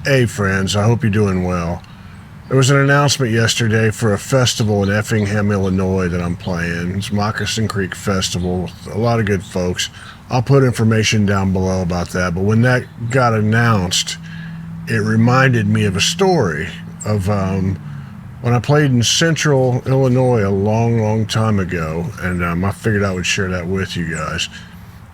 Hey friends, I hope you're doing well. There was an announcement yesterday for a festival in Effingham, Illinois that I'm playing. It's Moccasin Creek Festival with a lot of good folks. I'll put information down below about that, but when that got announced, it reminded me of a story of when I played in central Illinois a long time ago, and I figured I would share that with you guys.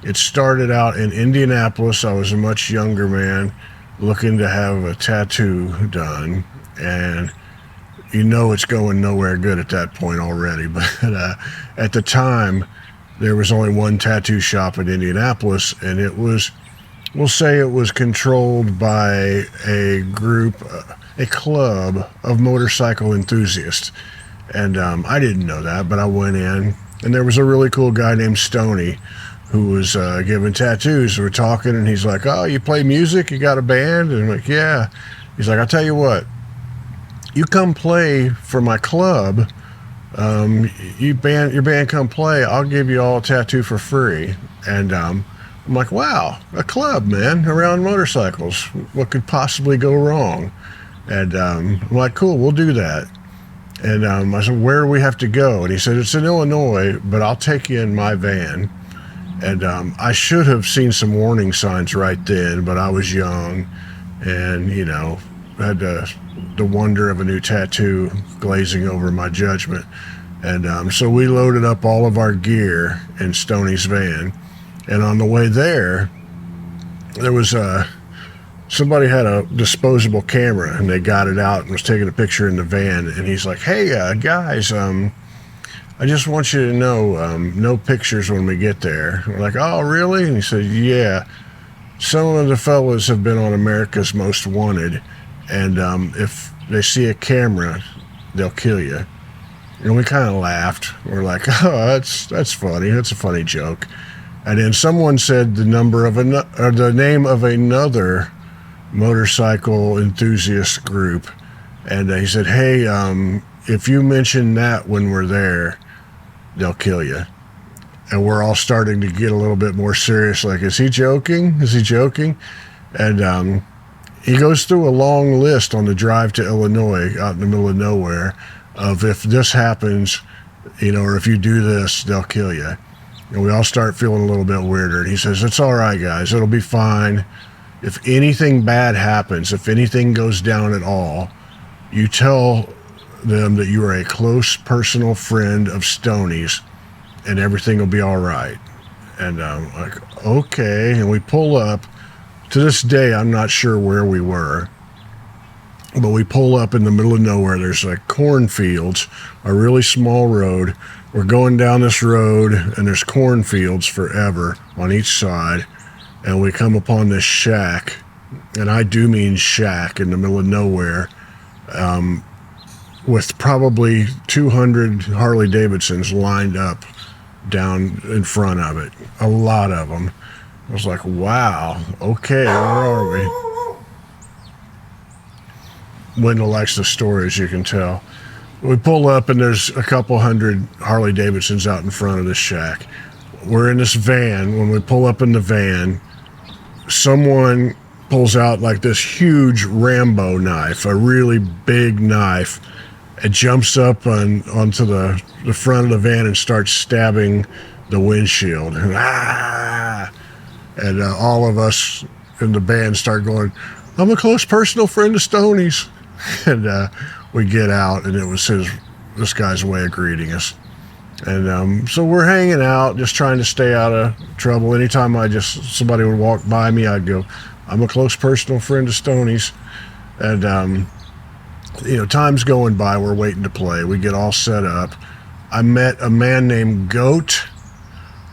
It started out in Indianapolis. I was a much younger man looking to have a tattoo done, and you know it's going nowhere good at that point already. But at the time, there was only one tattoo shop in Indianapolis, and it was, we'll say it was controlled by a group, a club of motorcycle enthusiasts. And I didn't know that, but I went in, and there was a really cool guy named Stoney who was giving tattoos. We're talking, and he's like, "Oh, you play music? You got a band?" And I'm like, "Yeah." He's like, "I'll tell you what, you come play for my club. Your band come play. I'll give you all a tattoo for free." And I'm like, "Wow, a club, man, around motorcycles. What could possibly go wrong?" And I'm like, "Cool, we'll do that." And I said, "Where do we have to go?" And he said, "It's in Illinois, but I'll take you in my van." And I should have seen some warning signs right then, but I was young and, you know, had the wonder of a new tattoo glazing over my judgment. And so we loaded up all of our gear in Stoney's van. And on the way there was somebody had a disposable camera, and they got it out and was taking a picture in the van. And he's like, "Hey, guys, I just want you to know, no pictures when we get there." We're like, "Oh, really?" And he said, "Yeah, some of the fellas have been on America's Most Wanted, and if they see a camera, they'll kill you." And we kind of laughed. We're like, "Oh, that's funny. That's a funny joke." And then someone said the name of another motorcycle enthusiast group, and he said, "Hey, if you mention that when we're there, they'll kill you." And we're all starting to get a little bit more serious, like, is he joking? Is he joking? And he goes through a long list on the drive to Illinois, out in the middle of nowhere, of if this happens, you know, or if you do this, they'll kill you. And we all start feeling a little bit weirder. And he says, "It's all right, guys. It'll be fine. If anything bad happens, if anything goes down at all, you tell them that you are a close personal friend of Stoney's, and everything will be all right." And I'm like, okay. And we pull up. To this day, I'm not sure where we were, but we pull up in the middle of nowhere. There's like cornfields, a really small road. We're going down this road, and there's cornfields forever on each side. And we come upon this shack, and I do mean shack, in the middle of nowhere, with probably 200 Harley Davidsons lined up down in front of it. A lot of them. I was like, wow, okay, where are we? Wendell likes the story, as you can tell. We pull up, and there's a couple hundred Harley Davidsons out in front of the shack. We're in this van. When we pull up in the van, someone pulls out like this huge Rambo knife, a really big knife. It jumps up onto the front of the van and starts stabbing the windshield. And all of us in the band start going, "I'm a close personal friend of Stoney's." And we get out, and it was this guy's way of greeting us. And so we're hanging out, just trying to stay out of trouble. Anytime somebody would walk by me, I'd go, "I'm a close personal friend of Stoney's." And you know, time's going by. We're waiting to play. We get all set up. I met a man named Goat,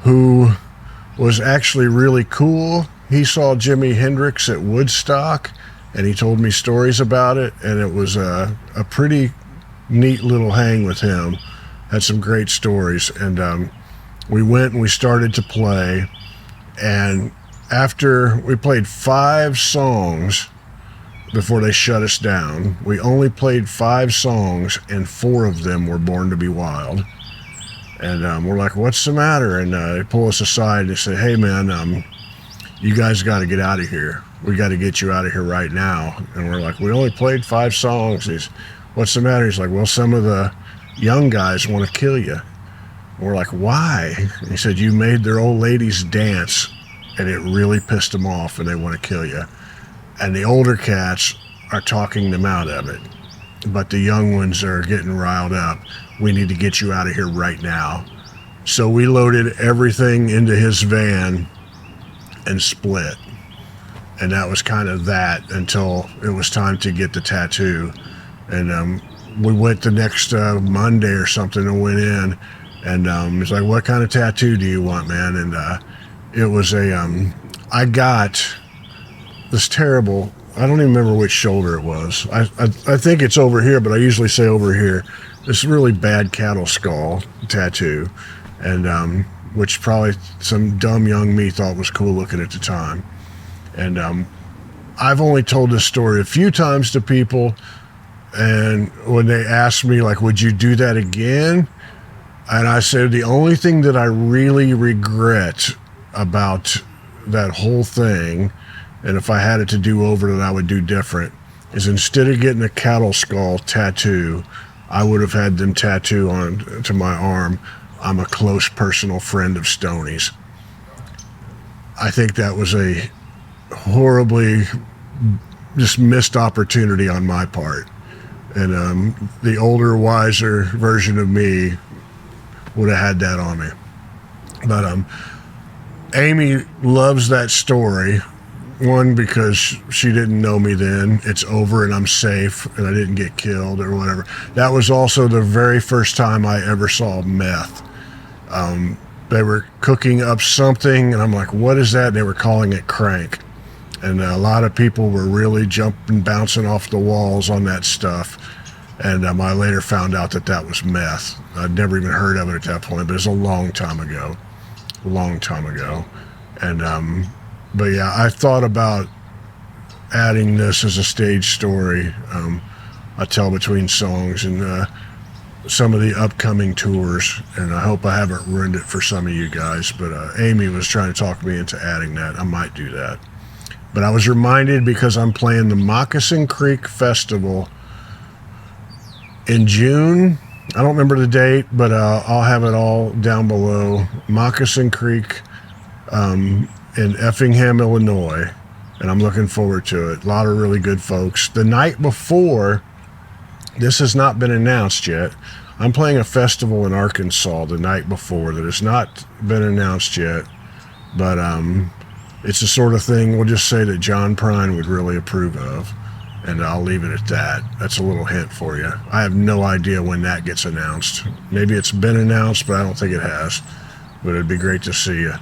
who was actually really cool. He saw Jimi Hendrix at Woodstock, and he told me stories about it. And it was a pretty neat little hang with him. Had some great stories. And we went and we started to play. And after we played 5 songs before they shut us down, we only played 5 songs, and 4 of them were Born to Be Wild. And we're like, "What's the matter?" And they pull us aside and they say, "Hey, man, you guys got to get out of here." we got to get you out of here right now. And we're like, we only played 5 songs. He's, what's the matter? He's like, well, some of the young guys want to kill you. And we're like, why? And he said, you made their old ladies dance, and it really pissed them off, and they want to kill you. And the older cats are talking them out of it. But the young ones are getting riled up. We need to get you out of here right now. So we loaded everything into his van and split. And that was kind of that until it was time to get the tattoo. And we went the next Monday or something and went in. And he's like, what kind of tattoo do you want, man? And it was I got this terrible, I don't even remember which shoulder it was. I think it's over here, but I usually say over here. This really bad cattle skull tattoo. And which probably some dumb young me thought was cool looking at the time. And I've only told this story a few times to people, and when they ask me, like, would you do that again? And I said, the only thing that I really regret about that whole thing, and if I had it to do over that I would do different, is instead of getting a cattle skull tattoo, I would have had them tattoo on to my arm, I'm a close personal friend of Stoney's. I think that was a horribly just missed opportunity on my part. And the older, wiser version of me would have had that on me. But Amy loves that story. One, because she didn't know me then. It's over and I'm safe and I didn't get killed or whatever. That was also the very first time I ever saw meth. They were cooking up something and I'm like, what is that? And they were calling it crank. And a lot of people were really jumping, bouncing off the walls on that stuff. And I later found out that that was meth. I'd never even heard of it at that point, but it was a long time ago. A long time ago. And, but yeah, I thought about adding this as a stage story. I tell between songs and some of the upcoming tours. And I hope I haven't ruined it for some of you guys. But Amy was trying to talk me into adding that. I might do that. But I was reminded because I'm playing the Moccasin Creek Festival in June. I don't remember the date, but I'll have it all down below. Moccasin Creek in Effingham, Illinois. And I'm looking forward to it. A lot of really good folks. The night before, this has not been announced yet. I'm playing a festival in Arkansas the night before that has not been announced yet. But it's the sort of thing, we'll just say that John Prine would really approve of, and I'll leave it at that. That's a little hint for you. I have no idea when that gets announced. Maybe it's been announced, but I don't think it has. But it'd be great to see you.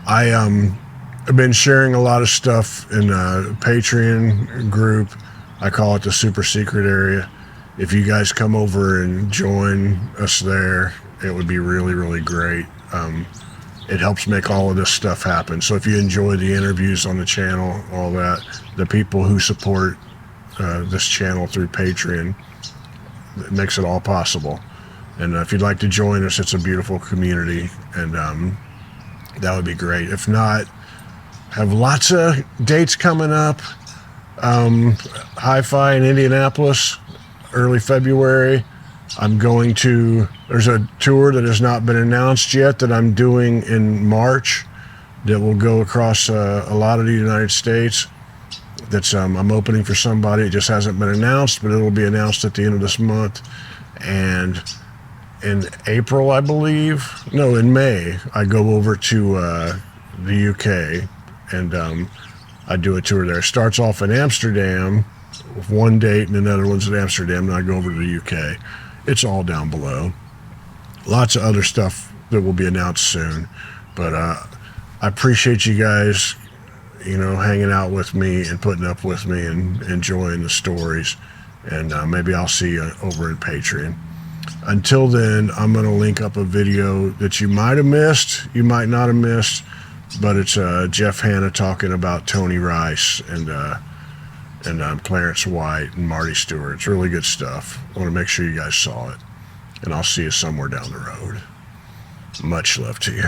I've been sharing a lot of stuff in a Patreon group. I call it the super secret area. If you guys come over and join us there, it would be really, really great. It helps make all of this stuff happen. So if you enjoy the interviews on the channel, all that, the people who support this channel through Patreon, it makes it all possible. And if you'd like to join us, it's a beautiful community, and that would be great. If not, have lots of dates coming up. HiFi in Indianapolis, early February. I'm going to, there's a tour that has not been announced yet that I'm doing in March that will go across a lot of the United States. That's I'm opening for somebody. It just hasn't been announced, but it'll be announced at the end of this month. And in April, I believe, no, in May, I go over to the UK and I do a tour there. It starts off in Amsterdam with one date and another one's in Amsterdam, and I go over to the UK. It's all down below. Lots of other stuff that will be announced soon. But I appreciate you guys, you know, hanging out with me and putting up with me and enjoying the stories. And maybe I'll see you over in Patreon. Until then, I'm going to link up a video that you might have missed, you might not have missed, but it's Jeff Hanna talking about Tony Rice and Clarence White and Marty Stewart. It's really good stuff. I want to make sure you guys saw it. And I'll see you somewhere down the road. Much love to you.